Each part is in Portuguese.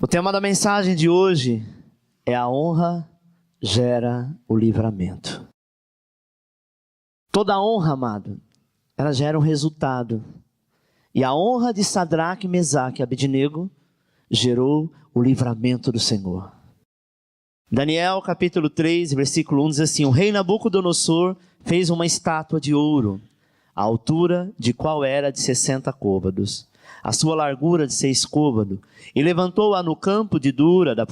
O tema da mensagem de hoje é: a honra gera o livramento. Toda honra, amado, ela gera um resultado. E a honra de Sadraque, Mesaque e Abednego gerou o livramento do Senhor. Daniel capítulo 3, versículo 1 diz assim: o rei Nabucodonosor fez uma estátua de ouro, a altura de qual era de 60 côvados, a sua largura de 6 côvados, e levantou-a no campo de Dura, da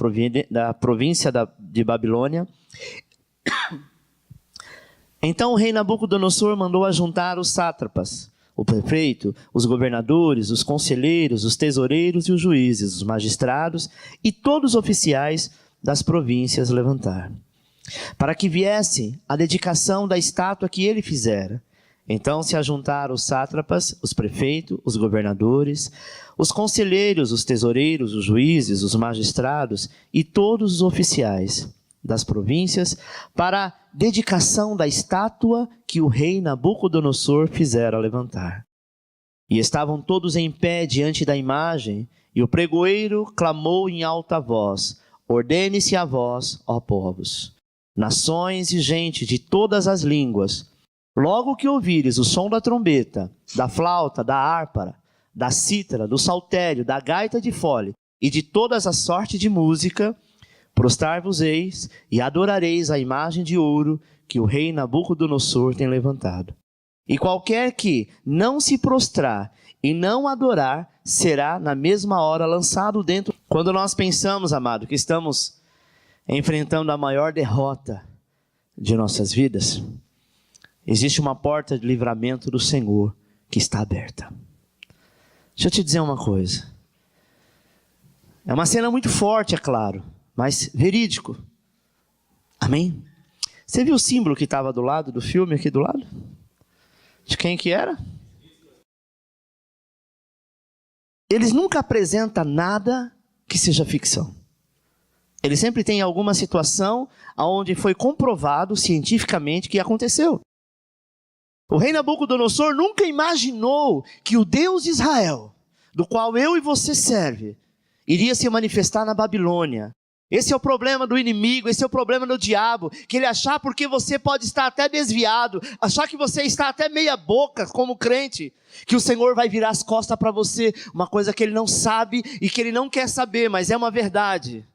província de Babilônia. Então o rei Nabucodonosor mandou ajuntar os sátrapas, o prefeito, os governadores, os conselheiros, os tesoureiros e os juízes, os magistrados e todos os oficiais das províncias levantar, para que viesse a dedicação da estátua que ele fizera. Então se ajuntaram os sátrapas, os prefeitos, os governadores, os conselheiros, os tesoureiros, os juízes, os magistrados e todos os oficiais das províncias para a dedicação da estátua que o rei Nabucodonosor fizera levantar. E estavam todos em pé diante da imagem, e o pregoeiro clamou em alta voz: ordene-se a vós, ó povos, nações e gente de todas as línguas, logo que ouvires o som da trombeta, da flauta, da harpa, da cítara, do saltério, da gaita de fole e de todas as sortes de música, prostrar-vos-eis e adorareis a imagem de ouro que o rei Nabucodonosor tem levantado. E qualquer que não se prostrar e não adorar, será na mesma hora lançado dentro. Quando nós pensamos, amado, que estamos enfrentando a maior derrota de nossas vidas, existe uma porta de livramento do Senhor que está aberta. Deixa eu te dizer uma coisa. É uma cena muito forte, é claro, mas verídico. Amém? Você viu o símbolo que estava do lado do filme, aqui do lado? De quem que era? Eles nunca apresentam nada que seja ficção. Eles sempre têm alguma situação onde foi comprovado cientificamente que aconteceu. O rei Nabucodonosor nunca imaginou que o Deus de Israel, do qual eu e você serve, iria se manifestar na Babilônia. Esse é o problema do inimigo, esse é o problema do diabo, que ele achar, porque você pode estar até desviado, achar que você está até meia boca como crente, que o Senhor vai virar as costas para você, uma coisa que ele não sabe e que ele não quer saber, mas é uma verdade,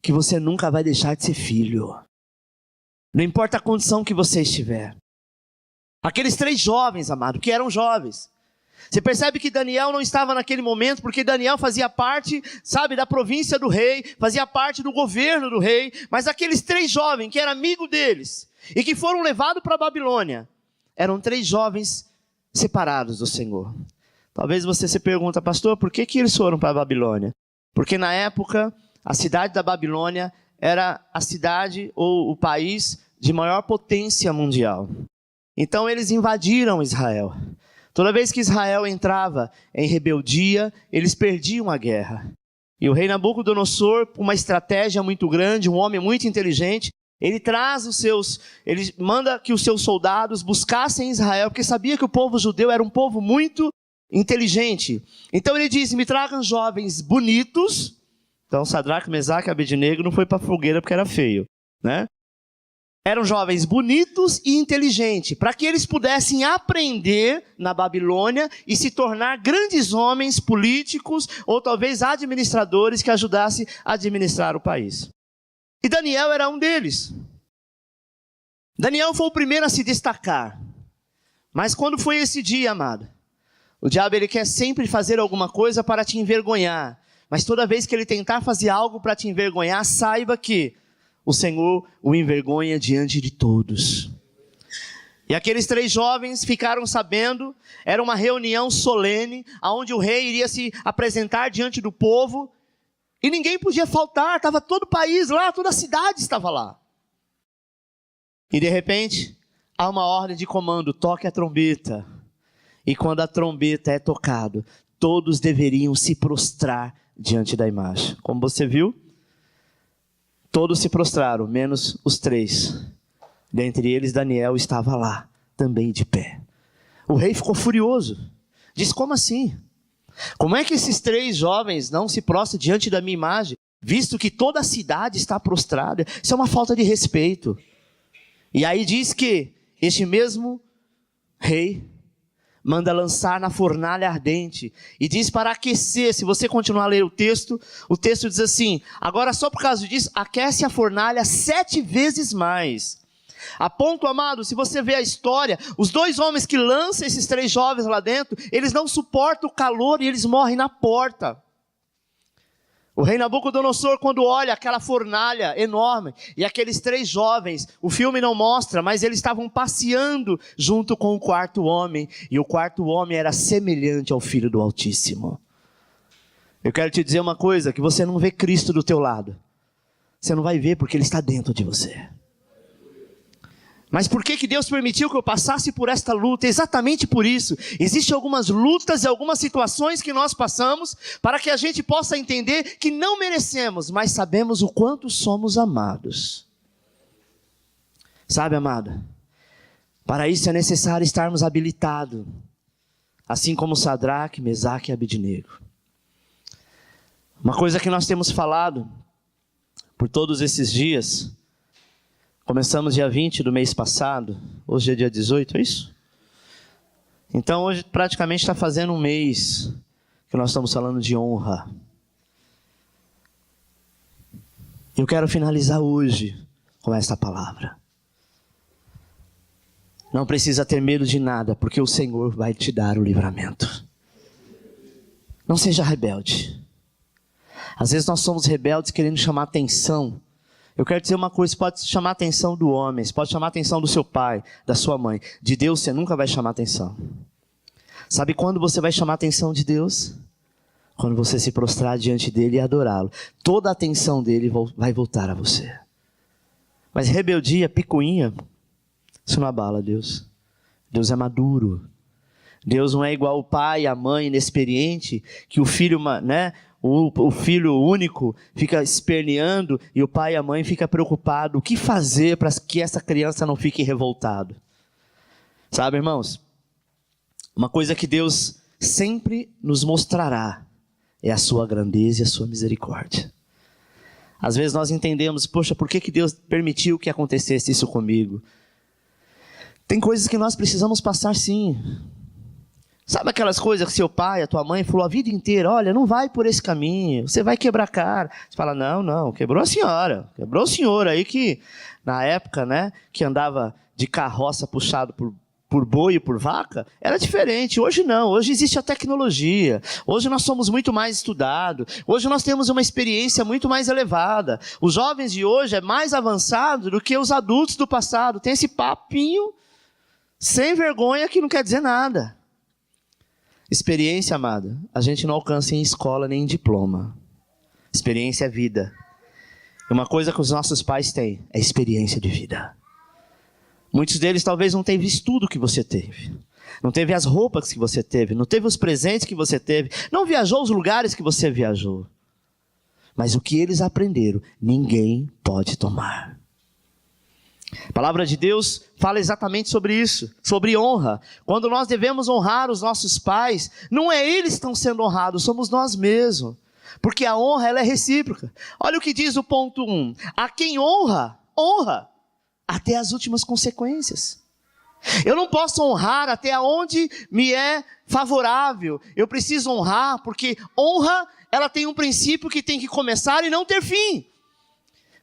que você nunca vai deixar de ser filho, não importa a condição que você estiver. Aqueles 3 jovens, amado, que eram jovens, você percebe que Daniel não estava naquele momento, porque Daniel fazia parte, sabe, da província do rei, fazia parte do governo do rei, mas aqueles 3 jovens, que eram amigos deles, e que foram levados para a Babilônia, eram 3 jovens separados do Senhor. Talvez você se pergunte: pastor, por que eles foram para a Babilônia? Porque na época, a cidade da Babilônia era a cidade ou o país de maior potência mundial. Então eles invadiram Israel. Toda vez que Israel entrava em rebeldia, eles perdiam a guerra. E o rei Nabucodonosor, com uma estratégia muito grande, um homem muito inteligente, ele manda que os seus soldados buscassem Israel, porque sabia que o povo judeu era um povo muito inteligente. Então ele diz: me tragam jovens bonitos. Então Sadraque, Mesaque e Abednego não foi para a fogueira porque era feio, né? Eram jovens bonitos e inteligentes, para que eles pudessem aprender na Babilônia e se tornar grandes homens políticos ou talvez administradores que ajudassem a administrar o país. E Daniel era um deles. Daniel foi o primeiro a se destacar. Mas quando foi esse dia, amado? O diabo, ele quer sempre fazer alguma coisa para te envergonhar. Mas toda vez que ele tentar fazer algo para te envergonhar, saiba que o Senhor o envergonha diante de todos. E aqueles 3 jovens ficaram sabendo, era uma reunião solene, onde o rei iria se apresentar diante do povo, e ninguém podia faltar, estava todo o país lá, toda a cidade estava lá. E de repente, há uma ordem de comando: toque a trombeta. E quando a trombeta é tocada, todos deveriam se prostrar diante da imagem. Como você viu, todos se prostraram, menos os 3. Dentre eles, Daniel estava lá, também de pé. O rei ficou furioso. Diz: como assim? Como é que esses 3 jovens não se prostram diante da minha imagem, visto que toda a cidade está prostrada? Isso é uma falta de respeito. E aí diz que este mesmo rei manda lançar na fornalha ardente, e diz para aquecer. Se você continuar a ler o texto diz assim: agora só por causa disso, aquece a fornalha 7 vezes mais. A ponto, amado, se você vê a história, os 2 homens que lançam esses 3 jovens lá dentro, eles não suportam o calor e eles morrem na porta. O rei Nabucodonosor, quando olha aquela fornalha enorme, e aqueles 3 jovens, o filme não mostra, mas eles estavam passeando junto com o 4º homem, e o 4º homem era semelhante ao Filho do Altíssimo. Eu quero te dizer uma coisa, que você não vê Cristo do teu lado. Você não vai ver porque Ele está dentro de você. Mas por que Deus permitiu que eu passasse por esta luta? Exatamente por isso. Existem algumas lutas e algumas situações que nós passamos para que a gente possa entender que não merecemos, mas sabemos o quanto somos amados. Sabe, amado? Para isso é necessário estarmos habilitados, assim como Sadraque, Mesaque e Abednego. Uma coisa que nós temos falado por todos esses dias. Começamos dia 20 do mês passado, hoje é dia 18, é isso? Então hoje praticamente está fazendo um mês que nós estamos falando de honra. Eu quero finalizar hoje com esta palavra. Não precisa ter medo de nada, porque o Senhor vai te dar o livramento. Não seja rebelde. Às vezes nós somos rebeldes querendo chamar atenção. Eu quero dizer uma coisa, pode chamar a atenção do homem, pode chamar a atenção do seu pai, da sua mãe. De Deus você nunca vai chamar atenção. Sabe quando você vai chamar a atenção de Deus? Quando você se prostrar diante dele e adorá-lo. Toda a atenção dele vai voltar a você. Mas rebeldia, picuinha, isso não abala Deus. Deus é maduro. Deus não é igual o pai e a mãe inexperiente, que o filho, né? O filho único fica esperneando e o pai e a mãe ficam preocupados. O que fazer para que essa criança não fique revoltada? Sabe, irmãos? Uma coisa que Deus sempre nos mostrará é a sua grandeza e a sua misericórdia. Às vezes nós entendemos, poxa, por que Deus permitiu que acontecesse isso comigo? Tem coisas que nós precisamos passar sim. Sabe aquelas coisas que seu pai, a tua mãe falou a vida inteira, olha, não vai por esse caminho, você vai quebrar a cara. Você fala, não, quebrou a senhora, quebrou o senhor aí que, na época, né, que andava de carroça puxado por boi e por vaca, era diferente. Hoje não, hoje existe a tecnologia, hoje nós somos muito mais estudados, hoje nós temos uma experiência muito mais elevada. Os jovens de hoje é mais avançado do que os adultos do passado, tem esse papinho sem vergonha que não quer dizer nada. Experiência, amada, a gente não alcança em escola nem em diploma. Experiência é vida. E uma coisa que os nossos pais têm é experiência de vida. Muitos deles talvez não tenham estudo que você teve. Não teve as roupas que você teve. Não teve os presentes que você teve. Não viajou os lugares que você viajou. Mas o que eles aprenderam, ninguém pode tomar. A palavra de Deus fala exatamente sobre isso, sobre honra. Quando nós devemos honrar os nossos pais, não é eles que estão sendo honrados, somos nós mesmos. Porque a honra ela é recíproca. Olha o que diz o ponto 1. A quem honra, honra até as últimas consequências. Eu não posso honrar até onde me é favorável. Eu preciso honrar, porque honra ela tem um princípio que tem que começar e não ter fim.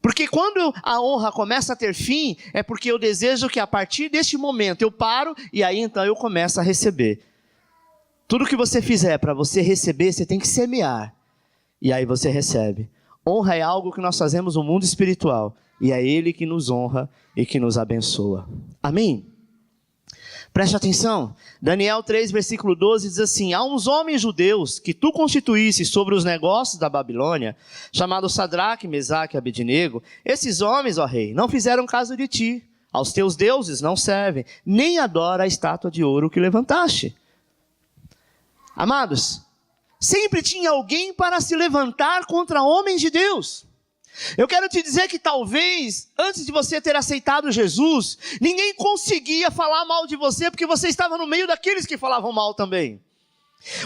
Porque quando a honra começa a ter fim, é porque eu desejo que a partir deste momento eu paro e aí então eu começo a receber. Tudo que você fizer para você receber, você tem que semear. E aí você recebe. Honra é algo que nós fazemos no mundo espiritual. E é Ele que nos honra e que nos abençoa. Amém? Preste atenção, Daniel 3, versículo 12 diz assim: há uns homens judeus que tu constituísse sobre os negócios da Babilônia, chamados Sadraque, Mesaque e Abednego. Esses homens, ó rei, não fizeram caso de ti, aos teus deuses não servem, nem adoram a estátua de ouro que levantaste. Amados, sempre tinha alguém para se levantar contra homens de Deus. Eu quero te dizer que talvez, antes de você ter aceitado Jesus, ninguém conseguia falar mal de você, porque você estava no meio daqueles que falavam mal também.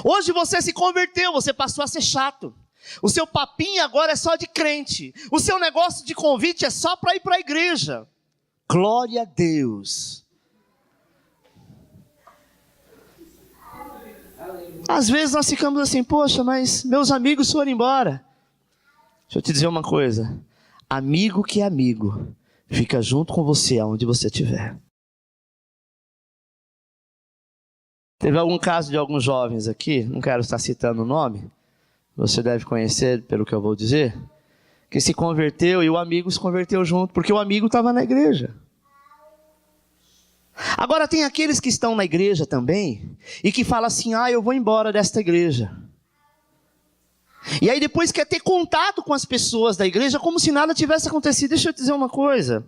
Hoje você se converteu, você passou a ser chato. O seu papinho agora é só de crente. O seu negócio de convite é só para ir para a igreja. Glória a Deus. Às vezes nós ficamos assim, poxa, mas meus amigos foram embora. Deixa eu te dizer uma coisa. Amigo que é amigo, fica junto com você aonde você estiver. Teve algum caso de alguns jovens aqui, não quero estar citando o nome, você deve conhecer pelo que eu vou dizer, que se converteu e o amigo se converteu junto, porque o amigo estava na igreja. Agora tem aqueles que estão na igreja também, e que falam assim, eu vou embora desta igreja. E aí depois quer ter contato com as pessoas da igreja, como se nada tivesse acontecido. Deixa eu te dizer uma coisa,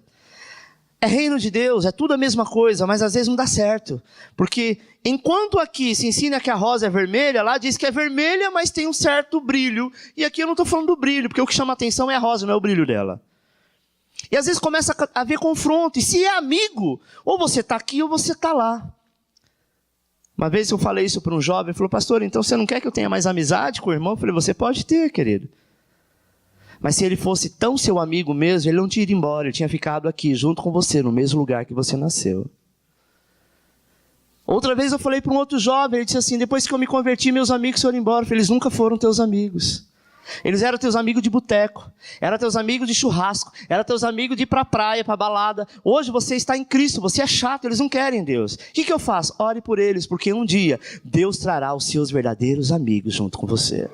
é reino de Deus, é tudo a mesma coisa, mas às vezes não dá certo. Porque enquanto aqui se ensina que a rosa é vermelha, lá diz que é vermelha, mas tem um certo brilho. E aqui eu não estou falando do brilho, porque o que chama atenção é a rosa, não é o brilho dela. E às vezes começa a haver confronto. E se é amigo, ou você está aqui ou você está lá. Uma vez eu falei isso para um jovem, ele falou, pastor, então você não quer que eu tenha mais amizade com o irmão? Eu falei, você pode ter, querido. Mas se ele fosse tão seu amigo mesmo, ele não tinha ido embora, ele tinha ficado aqui, junto com você, no mesmo lugar que você nasceu. Outra vez eu falei para um outro jovem, ele disse assim, depois que eu me converti, meus amigos foram embora. Eu falei, eles nunca foram teus amigos. Eles eram teus amigos de boteco, eram teus amigos de churrasco, eram teus amigos de ir para a praia, para a balada. Hoje você está em Cristo, você é chato, eles não querem Deus. O que eu faço? Ore por eles, porque um dia Deus trará os seus verdadeiros amigos junto com você.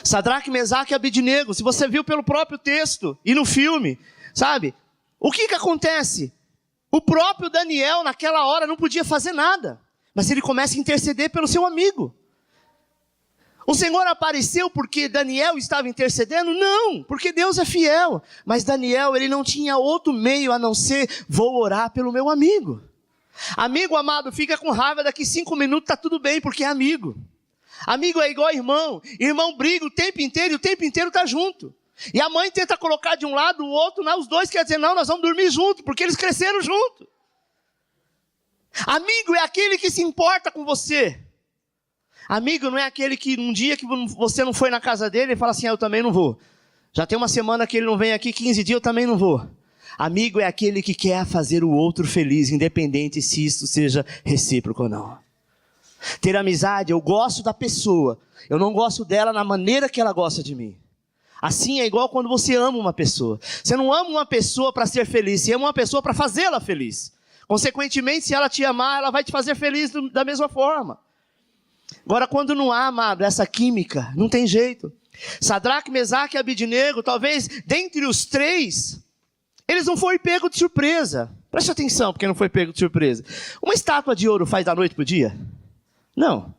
Sadraque, Mesaque e Abednego, se você viu pelo próprio texto e no filme, sabe? O que acontece? O próprio Daniel naquela hora não podia fazer nada, mas ele começa a interceder pelo seu amigo. O Senhor apareceu porque Daniel estava intercedendo? Não, porque Deus é fiel. Mas Daniel, ele não tinha outro meio a não ser, vou orar pelo meu amigo. Amigo amado, fica com raiva, daqui 5 minutos está tudo bem, porque é amigo. Amigo é igual irmão. Irmão briga o tempo inteiro e o tempo inteiro está junto. E a mãe tenta colocar de um lado o outro, os dois quer dizer, não, nós vamos dormir juntos, porque eles cresceram juntos. Amigo é aquele que se importa com você. Amigo não é aquele que um dia que você não foi na casa dele, ele fala assim, eu também não vou. Já tem uma semana que ele não vem aqui, 15 dias, eu também não vou. Amigo é aquele que quer fazer o outro feliz, independente se isso seja recíproco ou não. Ter amizade, eu gosto da pessoa, eu não gosto dela na maneira que ela gosta de mim. Assim é igual quando você ama uma pessoa. Você não ama uma pessoa para ser feliz, você ama uma pessoa para fazê-la feliz. Consequentemente, se ela te amar, ela vai te fazer feliz da mesma forma. Agora, quando não há, amado, essa química, não tem jeito. Sadraque, Mesaque e Abednego, talvez dentre os três, eles não foram pegos de surpresa. Preste atenção, porque não foi pego de surpresa. Uma estátua de ouro faz da noite para o dia? Não.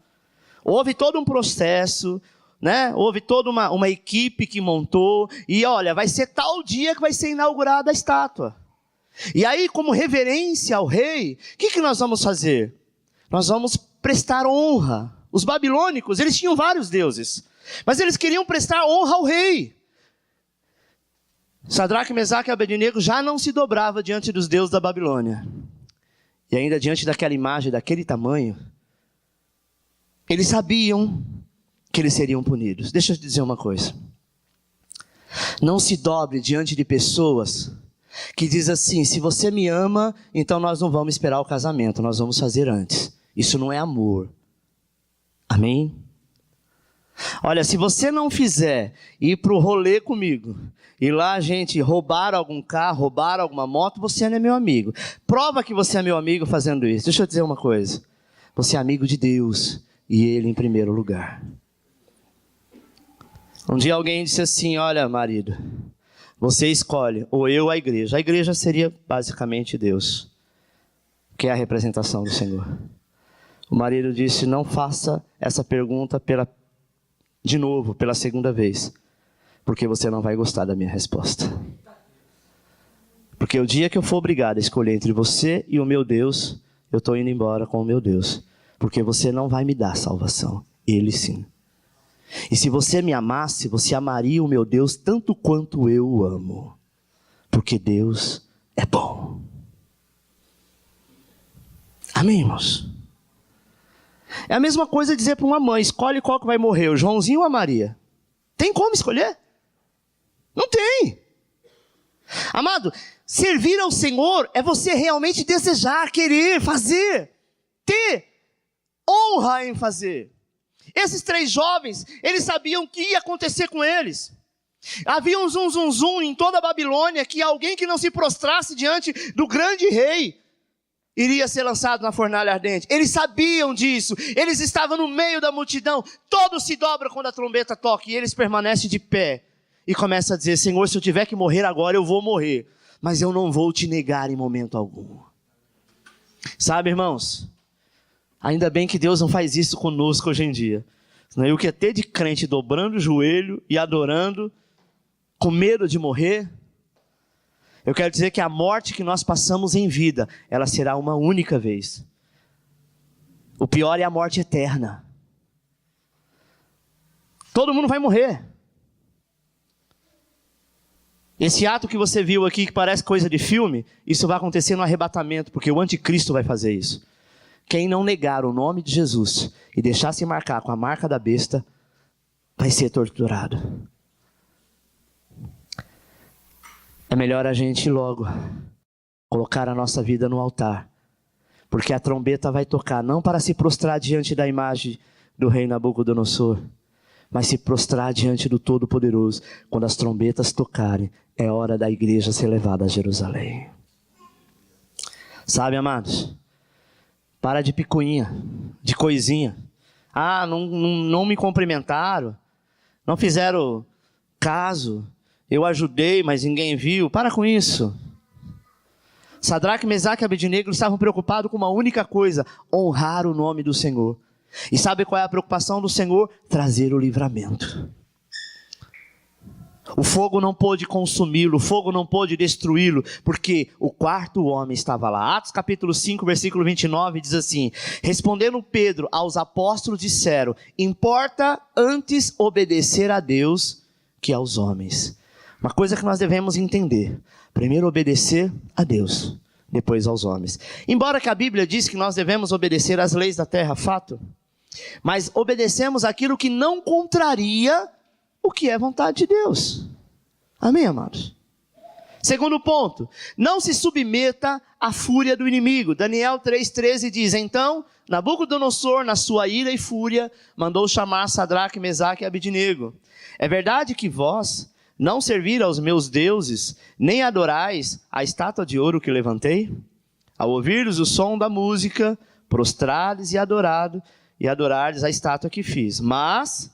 Houve todo um processo, né? Houve toda uma equipe que montou, e olha, vai ser tal dia que vai ser inaugurada a estátua. E aí, como reverência ao rei, o que nós vamos fazer? Nós vamos prestar honra. Os babilônicos, eles tinham vários deuses, mas eles queriam prestar honra ao rei. Sadraque, Mesaque e Abednego já não se dobrava diante dos deuses da Babilônia. E ainda diante daquela imagem, daquele tamanho, eles sabiam que eles seriam punidos. Deixa eu te dizer uma coisa. Não se dobre diante de pessoas que dizem assim, se você me ama, então nós não vamos esperar o casamento, nós vamos fazer antes. Isso não é amor. Amém? Olha, se você não fizer ir para o rolê comigo, e lá a gente roubar algum carro, roubar alguma moto, você não é meu amigo. Prova que você é meu amigo fazendo isso. Deixa eu dizer uma coisa. Você é amigo de Deus, e Ele em primeiro lugar. Um dia alguém disse assim, olha marido, você escolhe, ou eu ou a igreja. A igreja seria basicamente Deus, que é a representação do Senhor. O marido disse, não faça essa pergunta de novo, pela segunda vez, porque você não vai gostar da minha resposta. Porque o dia que eu for obrigado a escolher entre você e o meu Deus, eu estou indo embora com o meu Deus, porque você não vai me dar salvação, Ele sim. E se você me amasse, você amaria o meu Deus tanto quanto eu o amo, porque Deus é bom. Amém, irmãos? É a mesma coisa dizer para uma mãe, escolhe qual que vai morrer, o Joãozinho ou a Maria. Tem como escolher? Não tem. Amado, servir ao Senhor é você realmente desejar, querer, fazer, ter honra em fazer. Esses 3 jovens, eles sabiam o que ia acontecer com eles. Havia um zum em toda a Babilônia, que alguém que não se prostrasse diante do grande rei, iria ser lançado na fornalha ardente. Eles sabiam disso, eles estavam no meio da multidão, todos se dobram quando a trombeta toca, e eles permanecem de pé, e começam a dizer, Senhor, se eu tiver que morrer agora, eu vou morrer, mas eu não vou te negar em momento algum. Sabe, irmãos, ainda bem que Deus não faz isso conosco hoje em dia. Senão eu que é ter de crente dobrando o joelho e adorando, com medo de morrer. Eu quero dizer que a morte que nós passamos em vida, ela será uma única vez. O pior é a morte eterna. Todo mundo vai morrer. Esse ato que você viu aqui, que parece coisa de filme, isso vai acontecer no arrebatamento, porque o anticristo vai fazer isso. Quem não negar o nome de Jesus e deixar se marcar com a marca da besta, vai ser torturado. É melhor a gente logo colocar a nossa vida no altar, porque a trombeta vai tocar, não para se prostrar diante da imagem do rei Nabucodonosor, mas se prostrar diante do Todo-Poderoso. Quando as trombetas tocarem, é hora da igreja ser levada a Jerusalém. Sabe, amados, para de picuinha, de coisinha. Ah, não me cumprimentaram, não fizeram caso, eu ajudei, mas ninguém viu. Para com isso. Sadraque, Mesaque e Abednego estavam preocupados com uma única coisa: honrar o nome do Senhor. E sabe qual é a preocupação do Senhor? Trazer o livramento. O fogo não pôde consumi-lo, o fogo não pôde destruí-lo, porque o 4º homem estava lá. Atos capítulo 5, versículo 29 diz assim: respondendo Pedro aos apóstolos disseram, importa antes obedecer a Deus que aos homens. Uma coisa que nós devemos entender: primeiro obedecer a Deus, depois aos homens. Embora que a Bíblia diz que nós devemos obedecer às leis da terra, fato, mas obedecemos aquilo que não contraria o que é vontade de Deus. Amém, amados? Segundo ponto, não se submeta à fúria do inimigo. Daniel 3,13 diz, então Nabucodonosor, na sua ira e fúria, mandou chamar Sadraque, Mesaque e Abednego. É verdade que vós não serviram aos meus deuses, nem adorais a estátua de ouro que levantei? Ao ouvirdes o som da música, prostrades e adorardes a estátua que fiz. Mas,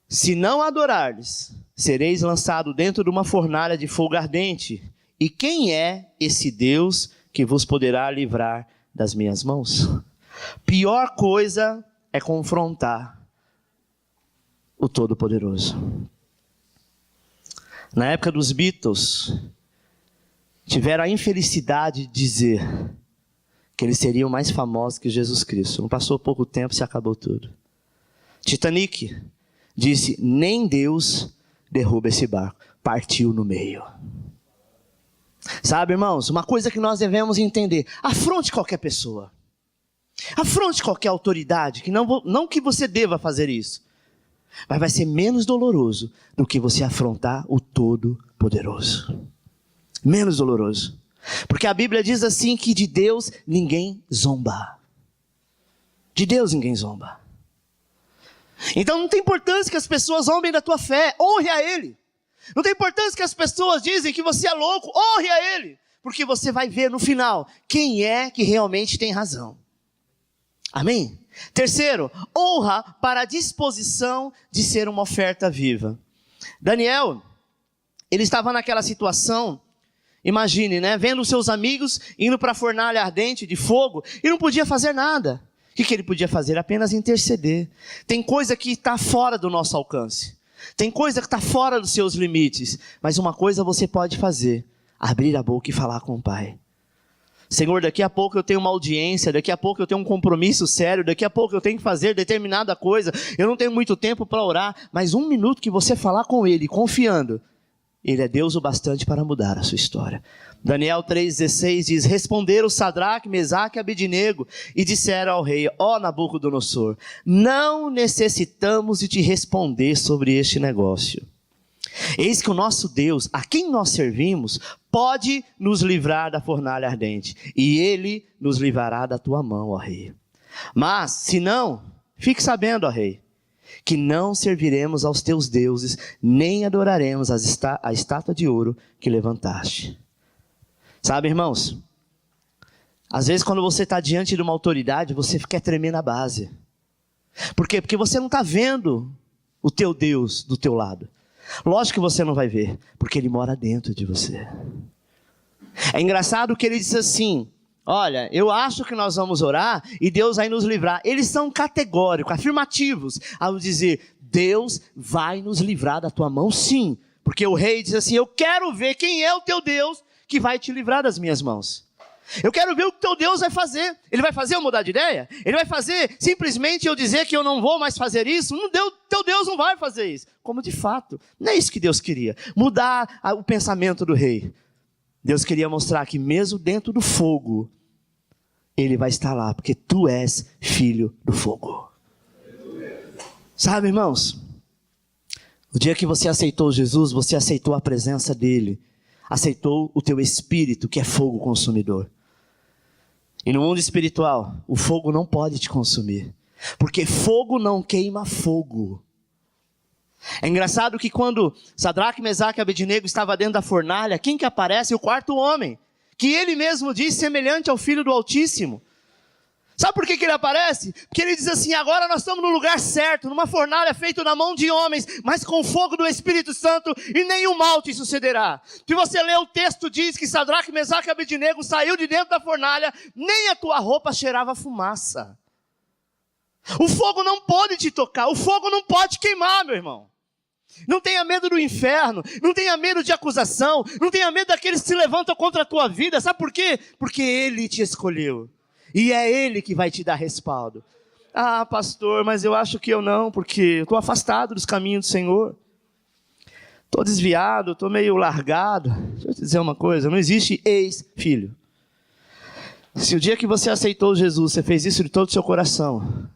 se não adorardes, sereis lançado dentro de uma fornalha de fogo ardente. E quem é esse Deus que vos poderá livrar das minhas mãos? Pior coisa é confrontar o Todo-Poderoso. Na época dos Beatles, tiveram a infelicidade de dizer que eles seriam mais famosos que Jesus Cristo. Não passou pouco tempo, se acabou tudo. Titanic disse, nem Deus derruba esse barco. Partiu no meio. Sabe, irmãos, uma coisa que nós devemos entender: afronte qualquer pessoa, afronte qualquer autoridade, que não que você deva fazer isso, mas vai ser menos doloroso do que você afrontar o Todo-Poderoso. Menos doloroso. Porque a Bíblia diz assim que de Deus ninguém zomba. De Deus ninguém zomba. Então não tem importância que as pessoas zombem da tua fé, honre a Ele. Não tem importância que as pessoas dizem que você é louco, honre a Ele. Porque você vai ver no final quem é que realmente tem razão. Amém? Terceiro, honra para a disposição de ser uma oferta viva. Daniel, ele estava naquela situação, imagine, né? Vendo os seus amigos indo para a fornalha ardente de fogo e não podia fazer nada. O que ele podia fazer? Apenas interceder. Tem coisa que está fora do nosso alcance. Tem coisa que está fora dos seus limites. Mas uma coisa você pode fazer: abrir a boca e falar com o Pai. Senhor, daqui a pouco eu tenho uma audiência, daqui a pouco eu tenho um compromisso sério, daqui a pouco eu tenho que fazer determinada coisa, eu não tenho muito tempo para orar, mas 1 minuto que você falar com Ele, confiando, Ele é Deus o bastante para mudar a sua história. Daniel 3,16 diz: responderam Sadraque, Mesaque e Abednego e disseram ao rei: ó Nabucodonosor, não necessitamos de te responder sobre este negócio. Eis que o nosso Deus, a quem nós servimos, pode nos livrar da fornalha ardente, e Ele nos livrará da tua mão, ó rei. Mas, se não, fique sabendo, ó rei, que não serviremos aos teus deuses, nem adoraremos a estátua de ouro que levantaste. Sabe, irmãos, às vezes quando você está diante de uma autoridade, você quer tremer na base. Por quê? Porque você não está vendo o teu Deus do teu lado. Lógico que você não vai ver, porque Ele mora dentro de você. É engraçado que ele diz assim: olha, eu acho que nós vamos orar e Deus vai nos livrar. Eles são categóricos, afirmativos, ao dizer: Deus vai nos livrar da tua mão, sim. Porque o rei diz assim: eu quero ver quem é o teu Deus que vai te livrar das minhas mãos. Eu quero ver o que teu Deus vai fazer. Ele vai fazer eu mudar de ideia? Ele vai fazer simplesmente eu dizer que eu não vou mais fazer isso? Teu Deus não vai fazer isso. Como de fato, não é isso que Deus queria. Mudar o pensamento do rei. Deus queria mostrar que mesmo dentro do fogo, Ele vai estar lá, porque tu és filho do fogo. Sabe, irmãos, o dia que você aceitou Jesus, você aceitou a presença dEle. Aceitou o teu espírito, que é fogo consumidor. E no mundo espiritual, o fogo não pode te consumir, porque fogo não queima fogo. É engraçado que quando Sadraque, Mesaque e Abednego estavam dentro da fornalha, quem que aparece? O quarto homem, que ele mesmo diz semelhante ao Filho do Altíssimo. Sabe por que ele aparece? Porque ele diz assim: agora nós estamos no lugar certo, numa fornalha feita na mão de homens, mas com o fogo do Espírito Santo, e nenhum mal te sucederá. Se você ler o texto, diz que Sadraque, Mesaque e Abednego saiu de dentro da fornalha, nem a tua roupa cheirava fumaça. O fogo não pode te tocar, o fogo não pode queimar, meu irmão. Não tenha medo do inferno, não tenha medo de acusação, não tenha medo daqueles que se levantam contra a tua vida. Sabe por quê? Porque Ele te escolheu. E é Ele que vai te dar respaldo. Ah, pastor, mas eu acho que eu não, porque eu estou afastado dos caminhos do Senhor. Estou desviado, estou meio largado. Deixa eu te dizer uma coisa, não existe ex-filho. Se o dia que você aceitou Jesus, você fez isso de todo o seu coração,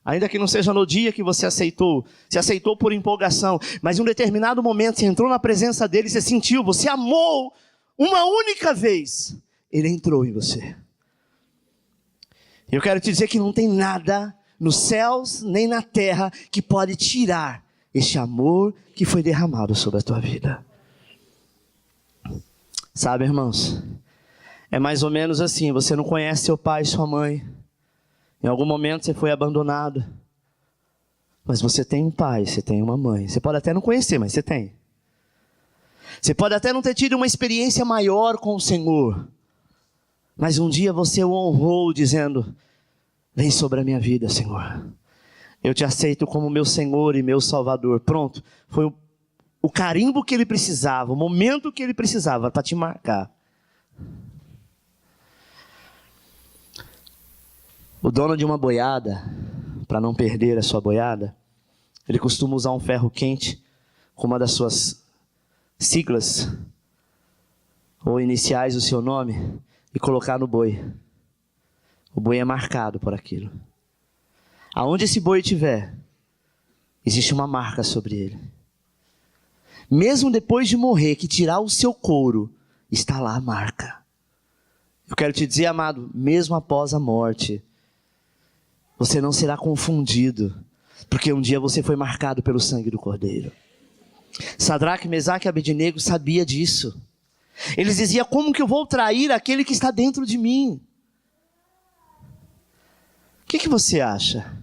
ainda que não seja no dia que você aceitou, se aceitou por empolgação, mas em um determinado momento você entrou na presença dEle, você sentiu, você amou uma única vez, Ele entrou em você. Eu quero te dizer que não tem nada nos céus nem na terra que pode tirar este amor que foi derramado sobre a tua vida. Sabe, irmãos, é mais ou menos assim: você não conhece seu pai e sua mãe, em algum momento você foi abandonado, mas você tem um pai, você tem uma mãe. Você pode até não conhecer, mas você tem. Você pode até não ter tido uma experiência maior com o Senhor, mas um dia você o honrou dizendo: vem sobre a minha vida, Senhor. Eu te aceito como meu Senhor e meu Salvador. Pronto, foi o carimbo que ele precisava, o momento que ele precisava para te marcar. O dono de uma boiada, para não perder a sua boiada, ele costuma usar um ferro quente com uma das suas siglas ou iniciais do seu nome e colocar no boi. O boi é marcado por aquilo. Aonde esse boi estiver, existe uma marca sobre ele. Mesmo depois de morrer, que tirar o seu couro, está lá a marca. Eu quero te dizer, amado, mesmo após a morte, você não será confundido, porque um dia você foi marcado pelo sangue do Cordeiro. Sadraque, Mesaque e Abednego sabia disso. Eles diziam: como que eu vou trair aquele que está dentro de mim? O que você acha?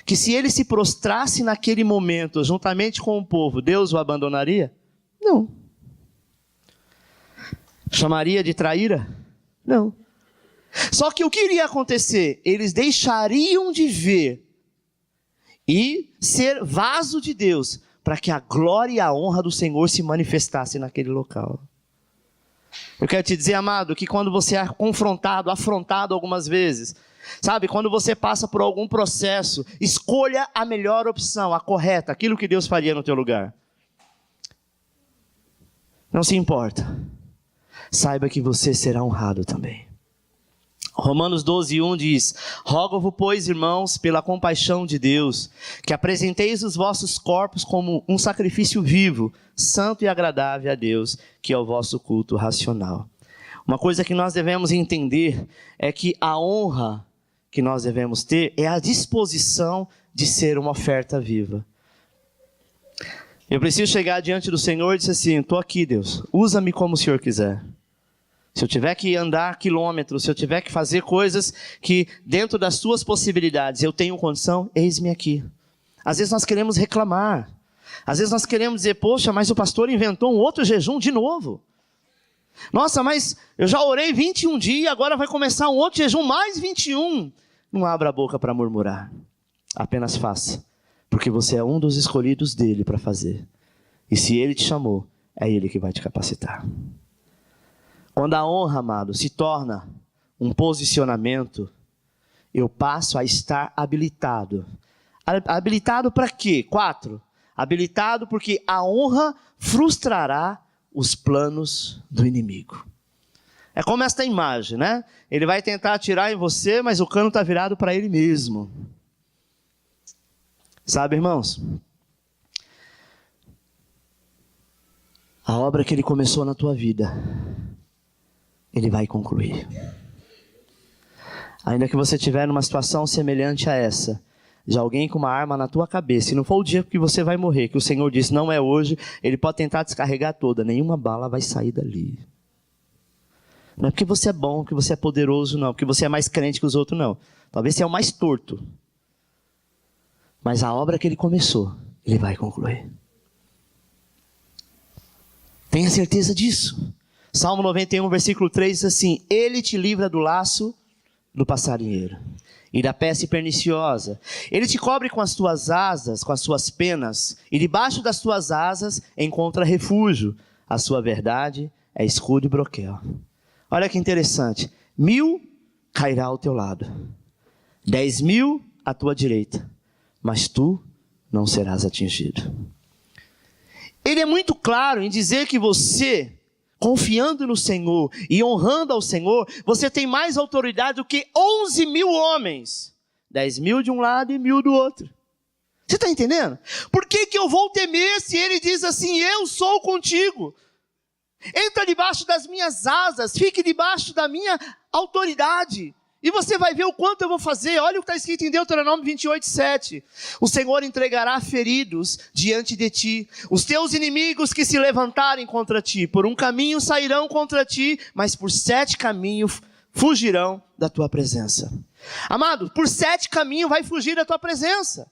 Que se ele se prostrasse naquele momento, juntamente com o povo, Deus o abandonaria? Não. Chamaria de traíra? Não. Só que o que iria acontecer? Eles deixariam de ver e ser vaso de Deus, para que a glória e a honra do Senhor se manifestassem naquele local. Eu quero te dizer, amado, que quando você é confrontado, afrontado algumas vezes, sabe, quando você passa por algum processo, escolha a melhor opção, a correta, aquilo que Deus faria no teu lugar. Não se importa. Saiba que você será honrado também. Romanos 12:1 diz: rogo-vos, pois, irmãos, pela compaixão de Deus, que apresenteis os vossos corpos como um sacrifício vivo, santo e agradável a Deus, que é o vosso culto racional. Uma coisa que nós devemos entender é que a honra que nós devemos ter é a disposição de ser uma oferta viva. Eu preciso chegar diante do Senhor e dizer assim: estou aqui, Deus, usa-me como o Senhor quiser. Se eu tiver que andar quilômetros, se eu tiver que fazer coisas que dentro das suas possibilidades eu tenho condição, eis-me aqui. Às vezes nós queremos reclamar. Às vezes nós queremos dizer: poxa, mas o pastor inventou um outro jejum de novo. Nossa, mas eu já orei 21 dias, agora vai começar um outro jejum, mais 21. Não abra a boca para murmurar. Apenas faça. Porque você é um dos escolhidos dele para fazer. E se ele te chamou, é ele que vai te capacitar. Quando a honra, amado, se torna um posicionamento, eu passo a estar habilitado. Habilitado para quê? 4. Habilitado porque a honra frustrará os planos do inimigo. É como esta imagem, né? Ele vai tentar atirar em você, mas o cano está virado para ele mesmo. Sabe, irmãos? A obra que ele começou na tua vida, ele vai concluir. Ainda que você estiver numa situação semelhante a essa, de alguém com uma arma na tua cabeça, e não for o dia que você vai morrer, que o Senhor disse, não é hoje, ele pode tentar descarregar toda, nenhuma bala vai sair dali. Não é porque você é bom, que você é poderoso, não, porque você é mais crente que os outros, não. Talvez você é o mais torto. Mas a obra que ele começou, ele vai concluir. Tenha certeza disso. Salmo 91, versículo 3 diz assim: ele te livra do laço do passarinheiro e da peste perniciosa. Ele te cobre com as tuas asas, com as suas penas, e debaixo das tuas asas encontra refúgio. A sua verdade é escudo e broquel. Olha que interessante. 1.000 cairá ao teu lado, 10.000 à tua direita, mas tu não serás atingido. Ele é muito claro em dizer que você, confiando no Senhor e honrando ao Senhor, você tem mais autoridade do que 11.000 homens. 10.000 de um lado e 1.000 do outro. Você está entendendo? Por que eu vou temer se ele diz assim, eu sou contigo? Entra debaixo das minhas asas, fique debaixo da minha autoridade. E você vai ver o quanto eu vou fazer. Olha o que está escrito em Deuteronômio 28:7. O Senhor entregará feridos diante de ti. Os teus inimigos que se levantarem contra ti, por um caminho sairão contra ti, mas por 7 caminhos fugirão da tua presença. Amado, por 7 caminhos vai fugir da tua presença.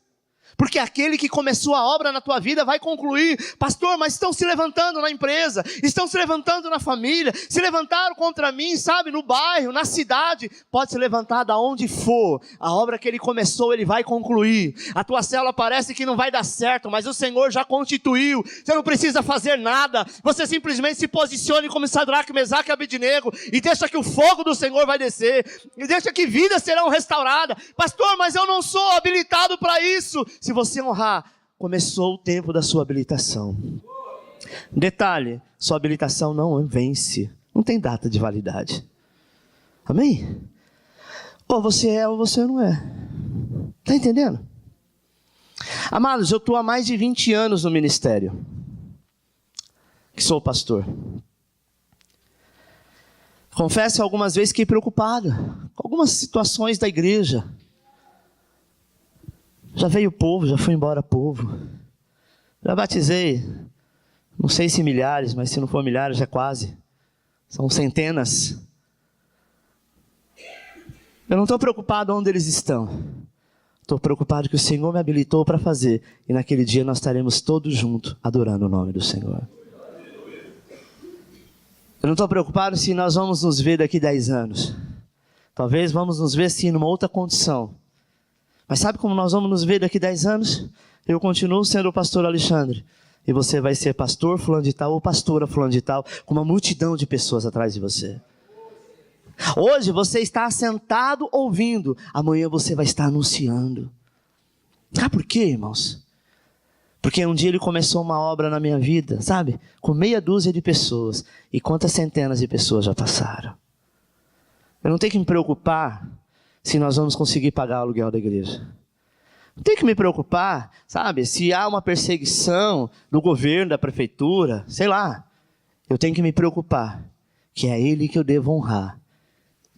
Porque aquele que começou a obra na tua vida vai concluir. Pastor, mas estão se levantando na empresa, estão se levantando na família, se levantaram contra mim, sabe, no bairro, na cidade. Pode se levantar da onde for. A obra que ele começou, ele vai concluir. A tua célula parece que não vai dar certo, mas o Senhor já constituiu. Você não precisa fazer nada. Você simplesmente se posicione como Sadraque, Mesaque e Abednego e deixa que o fogo do Senhor vai descer. E deixa que vidas serão restauradas. Pastor, mas eu não sou habilitado para isso. Se você honrar, começou o tempo da sua habilitação. Detalhe, sua habilitação não vence. Não tem data de validade. Amém? Ou você é ou você não é. Está entendendo? Amados, eu estou há mais de 20 anos no ministério. Que sou pastor. Confesso algumas vezes fiquei preocupado com algumas situações da igreja. Já veio o povo, já foi embora o povo. Já batizei, não sei se milhares, mas se não for milhares, já quase. São centenas. Eu não estou preocupado onde eles estão. Estou preocupado que o Senhor me habilitou para fazer. E naquele dia nós estaremos todos juntos, adorando o nome do Senhor. Eu não estou preocupado se nós vamos nos ver daqui 10 anos. Talvez vamos nos ver sim numa outra condição. Mas sabe como nós vamos nos ver daqui 10 anos? Eu continuo sendo o pastor Alexandre. E você vai ser pastor fulano de tal ou pastora fulano de tal, com uma multidão de pessoas atrás de você. Hoje você está sentado ouvindo. Amanhã você vai estar anunciando. Sabe por quê, irmãos? Porque Porque um dia ele começou uma obra na minha vida, sabe? Com meia dúzia de pessoas. E quantas centenas de pessoas já passaram. Eu não tenho que me preocupar se nós vamos conseguir pagar o aluguel da igreja. Não tenho que me preocupar, sabe? Se há uma perseguição do governo, da prefeitura, sei lá. Eu tenho que me preocupar que é Ele que eu devo honrar.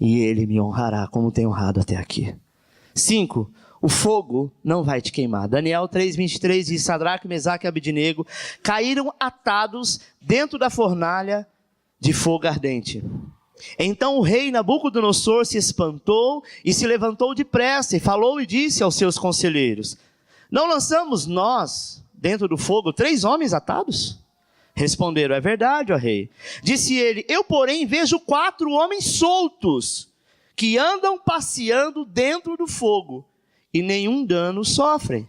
E Ele me honrará como tem honrado até aqui. 5. O fogo não vai te queimar. Daniel 3:23 diz: Sadraque, Mesaque e Abednego caíram atados dentro da fornalha de fogo ardente. Então o rei Nabucodonosor se espantou e se levantou depressa e falou e disse aos seus conselheiros: Não lançamos nós dentro do fogo 3 homens atados? Responderam: É verdade, ó rei. Disse ele: Eu, porém, vejo 4 homens soltos que andam passeando dentro do fogo e nenhum dano sofrem.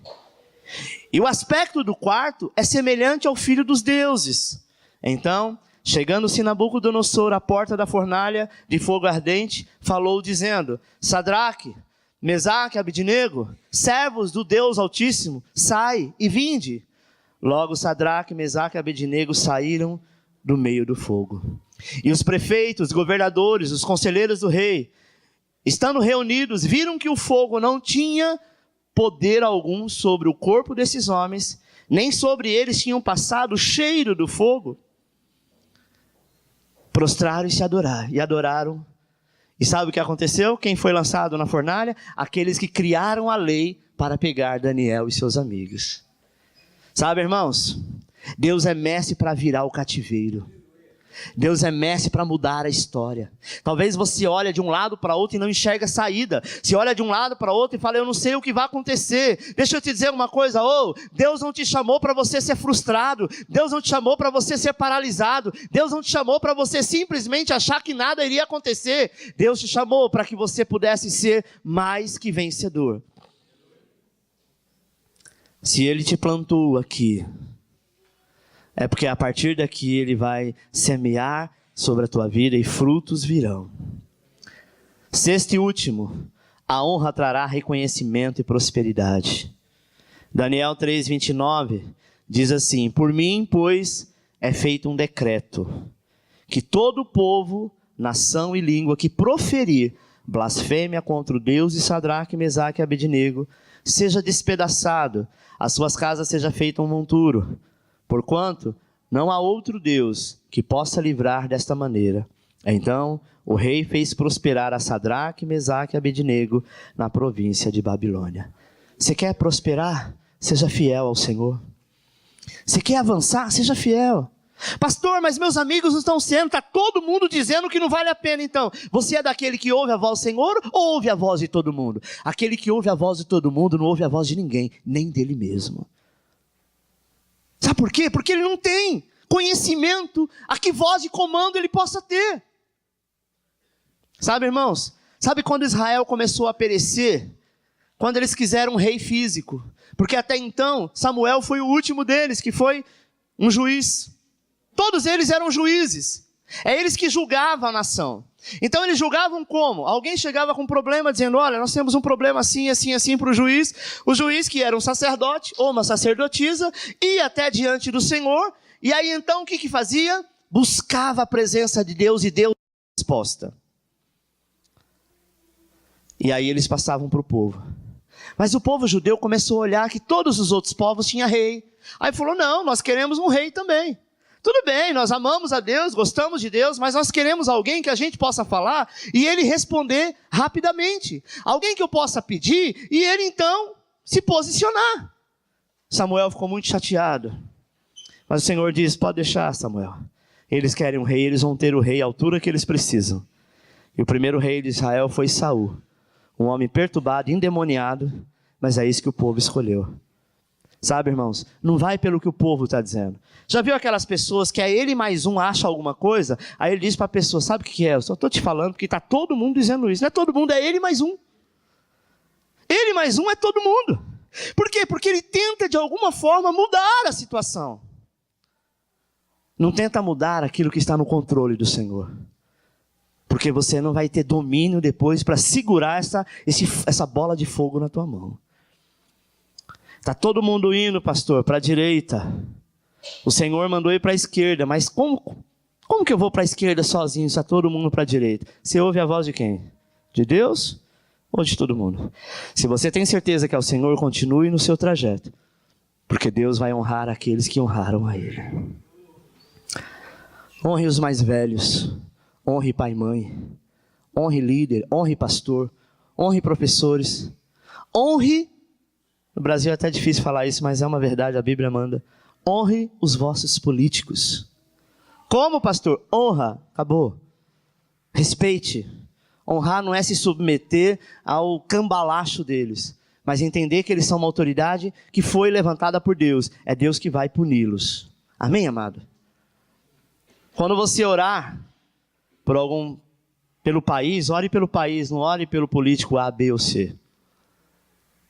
E o aspecto do quarto é semelhante ao filho dos deuses. Então, chegando-se Nabucodonosor à porta da fornalha de fogo ardente, falou dizendo: Sadraque, Mesaque e Abednego, servos do Deus Altíssimo, sai e vinde. Logo Sadraque, Mesaque e Abednego saíram do meio do fogo. E os prefeitos, governadores, os conselheiros do rei, estando reunidos, viram que o fogo não tinha poder algum sobre o corpo desses homens, nem sobre eles tinham passado o cheiro do fogo. Prostraram e adoraram. E sabe o que aconteceu? Quem foi lançado na fornalha? Aqueles que criaram a lei para pegar Daniel e seus amigos. Sabe, irmãos? Deus é mestre para virar o cativeiro. Deus é mestre para mudar a história. Talvez você olhe de um lado para outro e não enxerga saída. Se olha de um lado para outro e fala: eu não sei o que vai acontecer. Deixa eu te dizer uma coisa: Deus não te chamou para você ser frustrado. Deus não te chamou para você ser paralisado. Deus não te chamou para você simplesmente achar que nada iria acontecer. Deus te chamou para que você pudesse ser mais que vencedor. Se Ele te plantou aqui, é porque a partir daqui Ele vai semear sobre a tua vida e frutos virão. 6º e último, a honra trará reconhecimento e prosperidade. Daniel 3:29 diz assim: Por mim, pois, é feito um decreto, que todo povo, nação e língua que proferir blasfêmia contra o Deus de Sadraque, Mesaque e Abednego, seja despedaçado, as suas casas seja feito um monturo. Porquanto não há outro Deus que possa livrar desta maneira. Então o rei fez prosperar a Sadraque, Mesaque e Abednego na província de Babilônia. Você quer prosperar? Seja fiel ao Senhor. Você quer avançar? Seja fiel. Pastor, mas meus amigos não estão sendo, está todo mundo dizendo que não vale a pena. Então, você é daquele que ouve a voz do Senhor ou ouve a voz de todo mundo? Aquele que ouve a voz de todo mundo não ouve a voz de ninguém, nem dele mesmo. Sabe por quê? Porque ele não tem conhecimento a que voz de comando ele possa ter. Sabe, irmãos? Sabe quando Israel começou a perecer? Quando eles quiseram um rei físico. Porque até então, Samuel foi o último deles, que foi um juiz. Todos eles eram juízes. É eles que julgavam a nação. Então eles julgavam como? Alguém chegava com um problema dizendo: olha, nós temos um problema assim, assim, assim para o juiz. O juiz, que era um sacerdote ou uma sacerdotisa, ia até diante do Senhor. E aí então o que fazia? Buscava a presença de Deus e Deus dava resposta. E aí eles passavam para o povo. Mas o povo judeu começou a olhar que todos os outros povos tinham rei. Aí falou: não, nós queremos um rei também. Tudo bem, nós amamos a Deus, gostamos de Deus, mas nós queremos alguém que a gente possa falar e ele responder rapidamente. Alguém que eu possa pedir e ele então se posicionar. Samuel ficou muito chateado. Mas o Senhor diz: pode deixar, Samuel. Eles querem um rei, eles vão ter o rei à altura que eles precisam. E o primeiro rei de Israel foi Saul. Um homem perturbado, endemoniado, mas é isso que o povo escolheu. Sabe, irmãos, não vai pelo que o povo está dizendo. Já viu aquelas pessoas que ele mais um acha alguma coisa, aí ele diz para a pessoa: sabe o que é? Eu só estou te falando porque está todo mundo dizendo isso. Não é todo mundo, é ele mais um. Ele mais um é todo mundo. Por quê? Porque ele tenta de alguma forma mudar a situação. Não tenta mudar aquilo que está no controle do Senhor. Porque você não vai ter domínio depois para segurar essa bola de fogo na tua mão. Está todo mundo indo, pastor, para a direita. O Senhor mandou ir para a esquerda, mas como que eu vou para a esquerda sozinho, está todo mundo para a direita? Você ouve a voz de quem? De Deus ou de todo mundo? Se você tem certeza que é o Senhor, continue no seu trajeto, porque Deus vai honrar aqueles que honraram a Ele. Honre os mais velhos, honre pai e mãe, honre líder, honre pastor, honre professores, honre, no Brasil é até difícil falar isso, mas é uma verdade, a Bíblia manda, honre os vossos políticos. Como, pastor? Honra, acabou. Respeite. Honrar não é se submeter ao cambalacho deles, mas entender que eles são uma autoridade que foi levantada por Deus. É Deus que vai puni-los. Amém, amado? Quando você orar pelo país, ore pelo país, não ore pelo político A, B ou C.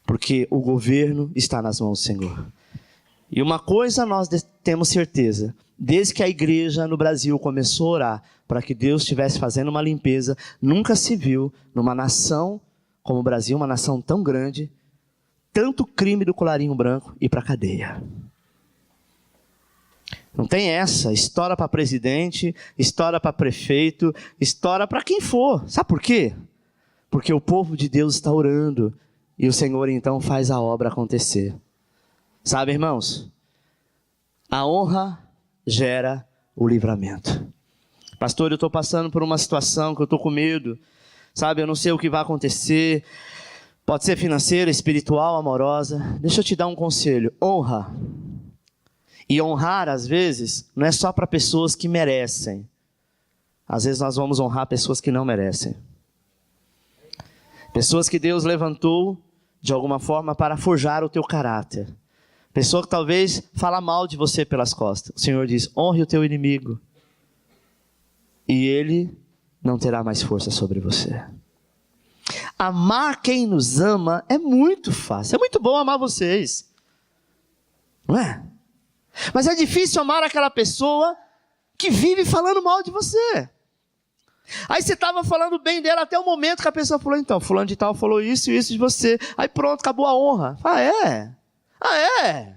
Porque o governo está nas mãos do Senhor. E uma coisa nós temos certeza, desde que a igreja no Brasil começou a orar para que Deus estivesse fazendo uma limpeza, nunca se viu numa nação como o Brasil, uma nação tão grande, tanto crime do colarinho branco ir para a cadeia. Não tem essa, estoura para presidente, estoura para prefeito, estoura para quem for. Sabe por quê? Porque o povo de Deus está orando e o Senhor então faz a obra acontecer. Sabe, irmãos? A honra gera o livramento. Pastor, eu estou passando por uma situação que eu estou com medo. Sabe, eu não sei o que vai acontecer. Pode ser financeira, espiritual, amorosa. Deixa eu te dar um conselho. Honra. E honrar, às vezes, não é só para pessoas que merecem. Às vezes nós vamos honrar pessoas que não merecem. Pessoas que Deus levantou, de alguma forma, para forjar o teu caráter. Pessoa que talvez fala mal de você pelas costas. O Senhor diz, honre o teu inimigo. E ele não terá mais força sobre você. Amar quem nos ama é muito fácil. É muito bom amar vocês. Não é? Mas é difícil amar aquela pessoa que vive falando mal de você. Aí você estava falando bem dela até o momento que a pessoa falou, então, fulano de tal falou isso e isso de você. Aí pronto, acabou a honra. Ah, é? Ah, é?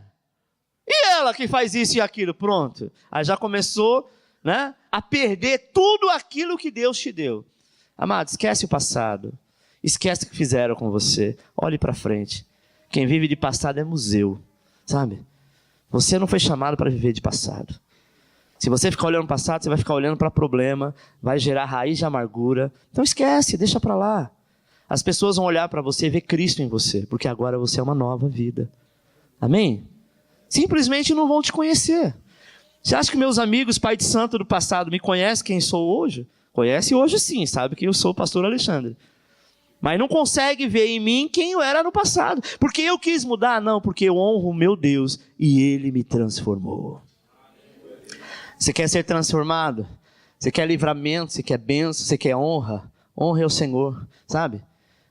E ela que faz isso e aquilo? Pronto. Aí já começou, né, a perder tudo aquilo que Deus te deu. Amado, esquece o passado. Esquece o que fizeram com você. Olhe para frente. Quem vive de passado é museu, sabe? Você não foi chamado para viver de passado. Se você ficar olhando para o passado, você vai ficar olhando para problema, vai gerar raiz de amargura. Então esquece, deixa para lá. As pessoas vão olhar para você e ver Cristo em você, porque agora você é uma nova vida. Amém? Simplesmente não vão te conhecer. Você acha que meus amigos, pai de santo do passado, me conhecem quem sou hoje? Conhece hoje sim, sabe que eu sou o pastor Alexandre. Mas não consegue ver em mim quem eu era no passado. Porque eu quis mudar? Não, porque eu honro o meu Deus e Ele me transformou. Você quer ser transformado? Você quer livramento? Você quer bênção? Você quer honra? Honra é o Senhor, sabe?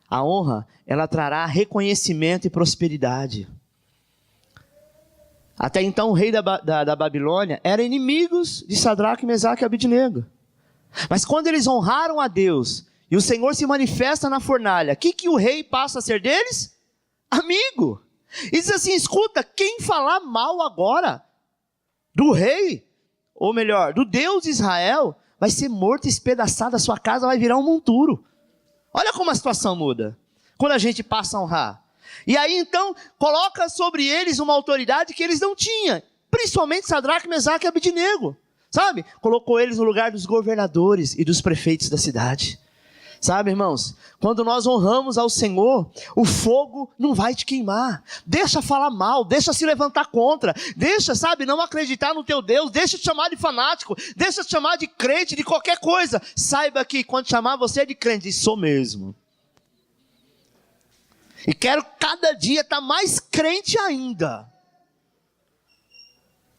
A honra, ela trará reconhecimento e prosperidade. Até então o rei da Babilônia era inimigos de Sadraque, Mesaque e Abednego. Mas quando eles honraram a Deus e o Senhor se manifesta na fornalha, o que o rei passa a ser deles? Amigo. E diz assim, escuta, quem falar mal agora do rei, ou melhor, do Deus de Israel, vai ser morto e espedaçado, a sua casa vai virar um monturo. Olha como a situação muda, quando a gente passa a honrar. E aí então, coloca sobre eles uma autoridade que eles não tinham, principalmente Sadraque, Mesaque e Abednego, sabe? Colocou eles no lugar dos governadores e dos prefeitos da cidade. Sabe, irmãos, quando nós honramos ao Senhor, o fogo não vai te queimar. Deixa falar mal, deixa se levantar contra, deixa, sabe, não acreditar no teu Deus, deixa te chamar de fanático, deixa te chamar de crente, de qualquer coisa. Saiba que quando chamar você de crente, diz, sou mesmo. E quero cada dia estar mais crente ainda.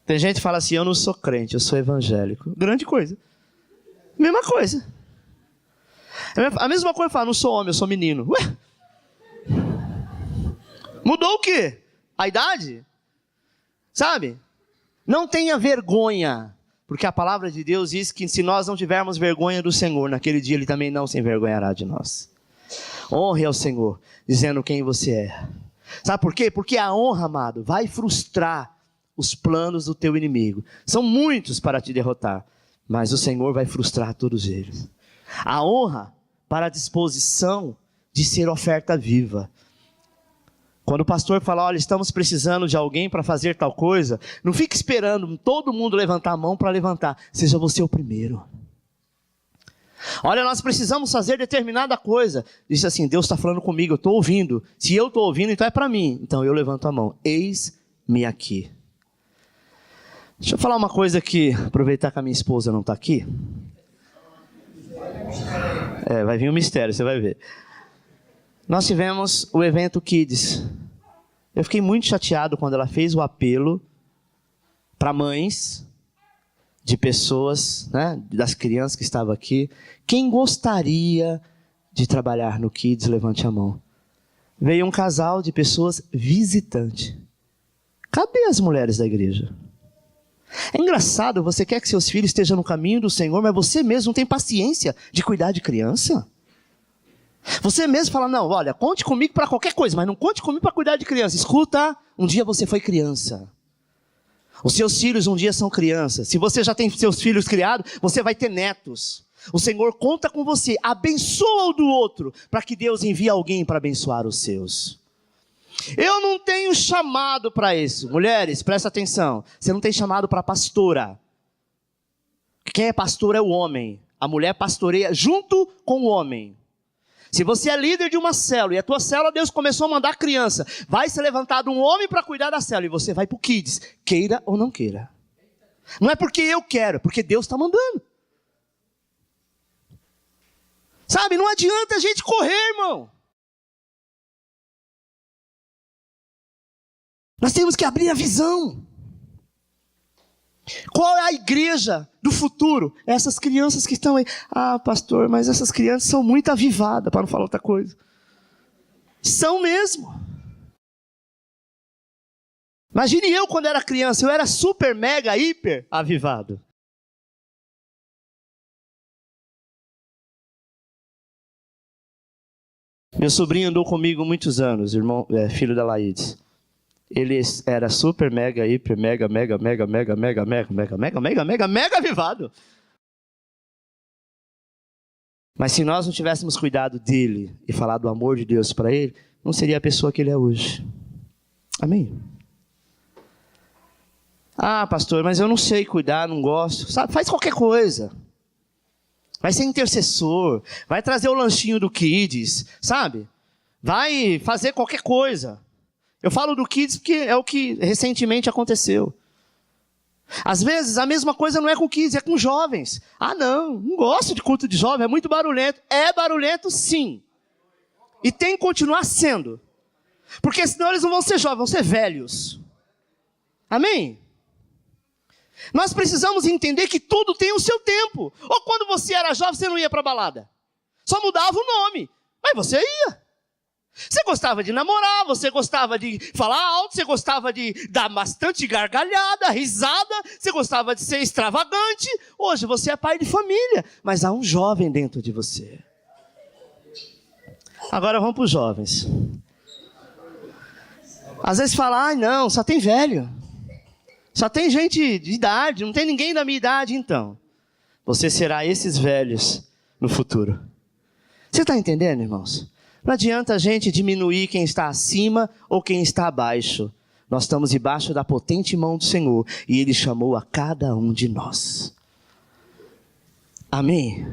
Tem gente que fala assim, eu não sou crente, eu sou evangélico. Grande coisa. Mesma coisa. A mesma coisa fala, não sou homem, eu sou menino. Ué? Mudou o quê? A idade? Sabe? Não tenha vergonha, porque a palavra de Deus diz que se nós não tivermos vergonha do Senhor, naquele dia Ele também não se envergonhará de nós. Honre ao Senhor, dizendo quem você é. Sabe por quê? Porque a honra, amado, vai frustrar os planos do teu inimigo. São muitos para te derrotar, mas o Senhor vai frustrar todos eles. A honra para a disposição de ser oferta viva. Quando o pastor fala, olha, estamos precisando de alguém para fazer tal coisa, não fique esperando todo mundo levantar a mão para levantar. Seja você o primeiro. Olha, nós precisamos fazer determinada coisa. Disse assim, Deus está falando comigo, eu estou ouvindo. Se eu estou ouvindo, então é para mim. Então eu levanto a mão. Eis-me aqui. Deixa eu falar uma coisa aqui, aproveitar que a minha esposa não está aqui. Vai vir um mistério, você vai ver. Nós tivemos o evento Kids. Eu fiquei muito chateado quando ela fez o apelo para mães de pessoas, né, das crianças que estavam aqui. Quem gostaria de trabalhar no Kids, levante a mão. Veio um casal de pessoas visitantes. Cadê as mulheres da igreja? É engraçado, você quer que seus filhos estejam no caminho do Senhor, mas você mesmo não tem paciência de cuidar de criança? Você mesmo fala, não, olha, conte comigo para qualquer coisa, mas não conte comigo para cuidar de criança. Escuta, um dia você foi criança. Os seus filhos um dia são crianças. Se você já tem seus filhos criados, você vai ter netos. O Senhor conta com você, abençoa o do outro, para que Deus envie alguém para abençoar os seus. Eu não tenho chamado para isso. Mulheres, presta atenção. Você não tem chamado para pastora. Quem é pastor é o homem. A mulher pastoreia junto com o homem. Se você é líder de uma célula, e a tua célula Deus começou a mandar criança, vai ser levantado um homem para cuidar da célula, e você vai para o Kids, queira ou não queira. Não é porque eu quero, é porque Deus está mandando. Sabe, não adianta a gente correr, irmão. Nós temos que abrir a visão. Qual é a igreja do futuro? Essas crianças que estão aí. Ah, pastor, mas essas crianças são muito avivadas, para não falar outra coisa. São mesmo. Imagine eu quando era criança, eu era super, mega, hiper avivado. Meu sobrinho andou comigo muitos anos, filho da Laídes. Ele era super, mega, hiper, mega avivado. Mas se nós não tivéssemos cuidado dele e falado do amor de Deus para ele, não seria a pessoa que ele é hoje. Amém? Ah, pastor, mas eu não sei cuidar, não gosto. Sabe, faz qualquer coisa. Vai ser intercessor, vai trazer o lanchinho do Kids, sabe? Vai fazer qualquer coisa. Eu falo do Kids porque é o que recentemente aconteceu. Às vezes a mesma coisa não é com Kids, é com jovens. Ah não gosto de culto de jovem, é muito barulhento. É barulhento sim. E tem que continuar sendo. Porque senão eles não vão ser jovens, vão ser velhos. Amém? Nós precisamos entender que tudo tem o seu tempo. Ou quando você era jovem, você não ia para balada. Só mudava o nome. Mas você ia. Você gostava de namorar, você gostava de falar alto, você gostava de dar bastante gargalhada, risada, você gostava de ser extravagante. Hoje você é pai de família, mas há um jovem dentro de você. Agora vamos para os jovens. Às vezes fala, ai não, só tem velho. Só tem gente de idade, não tem ninguém da minha idade então. Você será esses velhos no futuro. Você está entendendo, irmãos? Não adianta a gente diminuir quem está acima ou quem está abaixo. Nós estamos debaixo da potente mão do Senhor. E Ele chamou a cada um de nós. Amém?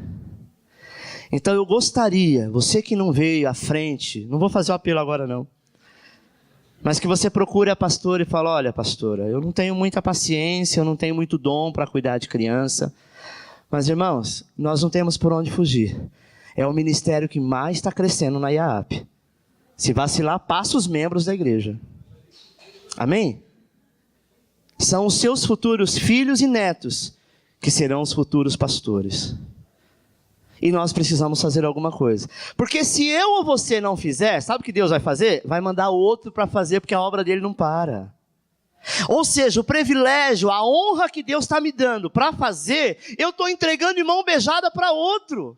Então eu gostaria, você que não veio à frente, não vou fazer o apelo agora não. Mas que você procure a pastora e fale, olha pastora, eu não tenho muita paciência, eu não tenho muito dom para cuidar de criança. Mas irmãos, nós não temos por onde fugir. É o ministério que mais está crescendo na IAAP. Se vacilar, passa os membros da igreja. Amém? São os seus futuros filhos e netos que serão os futuros pastores. E nós precisamos fazer alguma coisa. Porque se eu ou você não fizer, sabe o que Deus vai fazer? Vai mandar outro para fazer, porque a obra dele não para. Ou seja, o privilégio, a honra que Deus está me dando para fazer, eu estou entregando de mão beijada para outro.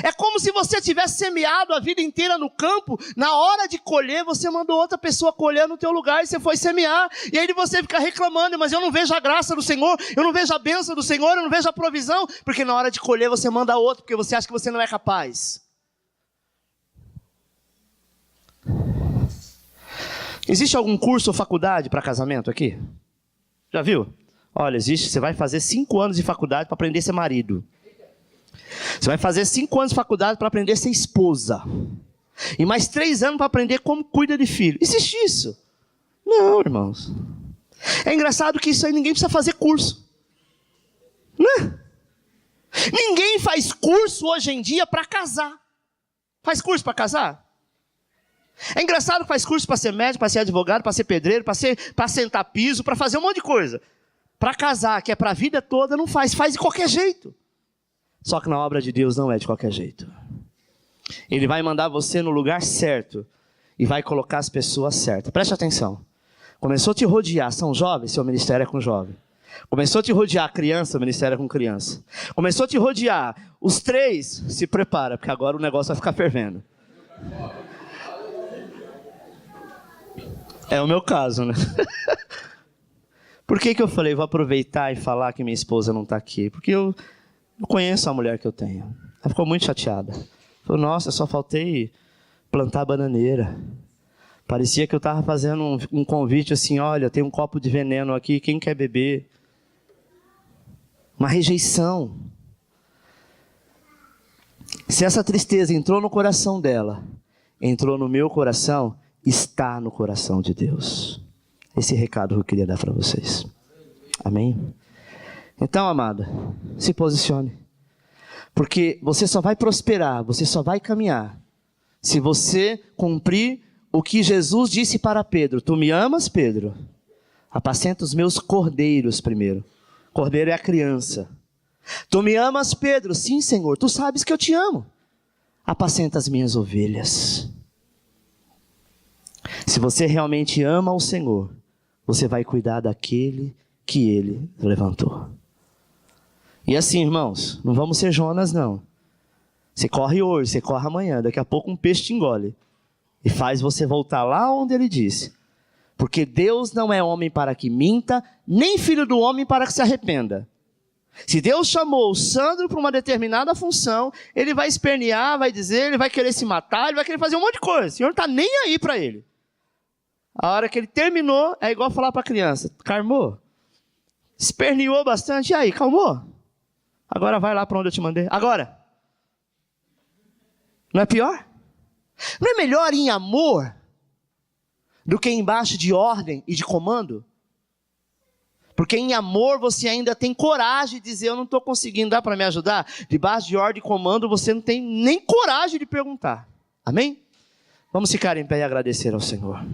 É como se você tivesse semeado a vida inteira no campo, na hora de colher, você mandou outra pessoa colher no teu lugar e você foi semear. E aí você fica reclamando, mas eu não vejo a graça do Senhor, eu não vejo a bênção do Senhor, eu não vejo a provisão, porque na hora de colher você manda outro, porque você acha que você não é capaz. Existe algum curso ou faculdade para casamento aqui? Já viu? Olha, existe, você vai fazer 5 anos de faculdade para aprender a ser marido. Você vai fazer 5 anos de faculdade para aprender a ser esposa. E mais 3 anos para aprender como cuida de filho. Existe isso? Não, irmãos. É engraçado que isso aí ninguém precisa fazer curso. Né? Ninguém faz curso hoje em dia para casar. Faz curso para casar? É engraçado que faz curso para ser médico, para ser advogado, para ser pedreiro, para sentar piso, para fazer um monte de coisa. Para casar, que é para a vida toda, não faz. Faz de qualquer jeito. Só que na obra de Deus não é de qualquer jeito. Ele vai mandar você no lugar certo e vai colocar as pessoas certas. Preste atenção. Começou a te rodear, são jovens, seu ministério é com jovem. Começou a te rodear criança, o ministério é com criança. Começou a te rodear os 3, se prepara, porque agora o negócio vai ficar fervendo. É o meu caso, né? Por que eu falei, vou aproveitar e falar que minha esposa não está aqui? Porque eu conheço a mulher que eu tenho. Ela ficou muito chateada. Falou, nossa, só faltei plantar bananeira. Parecia que eu estava fazendo um convite assim, olha, tem um copo de veneno aqui, quem quer beber? Uma rejeição. Se essa tristeza entrou no coração dela, entrou no meu coração, está no coração de Deus. Esse recado que eu queria dar para vocês. Amém? Então, amada, se posicione. Porque você só vai prosperar, você só vai caminhar, se você cumprir o que Jesus disse para Pedro. Tu me amas, Pedro? Apacenta os meus cordeiros primeiro. Cordeiro é a criança. Tu me amas, Pedro? Sim, Senhor, tu sabes que eu te amo. Apacenta as minhas ovelhas. Se você realmente ama o Senhor, você vai cuidar daquele que Ele levantou. E assim, irmãos, não vamos ser Jonas, não. Você corre hoje, você corre amanhã, daqui a pouco um peixe te engole. E faz você voltar lá onde Ele disse. Porque Deus não é homem para que minta, nem filho do homem para que se arrependa. Se Deus chamou o Sandro para uma determinada função, Ele vai espernear, vai dizer, Ele vai querer se matar, Ele vai querer fazer um monte de coisa. O Senhor não está nem aí para Ele. A hora que Ele terminou, é igual falar para a criança, calmou? Esperneou bastante, e aí, calmou? Agora vai lá para onde eu te mandei. Agora. Não é pior? Não é melhor em amor do que embaixo de ordem e de comando? Porque em amor você ainda tem coragem de dizer, eu não estou conseguindo, dá para me ajudar? Debaixo de ordem e comando você não tem nem coragem de perguntar. Amém? Vamos ficar em pé e agradecer ao Senhor.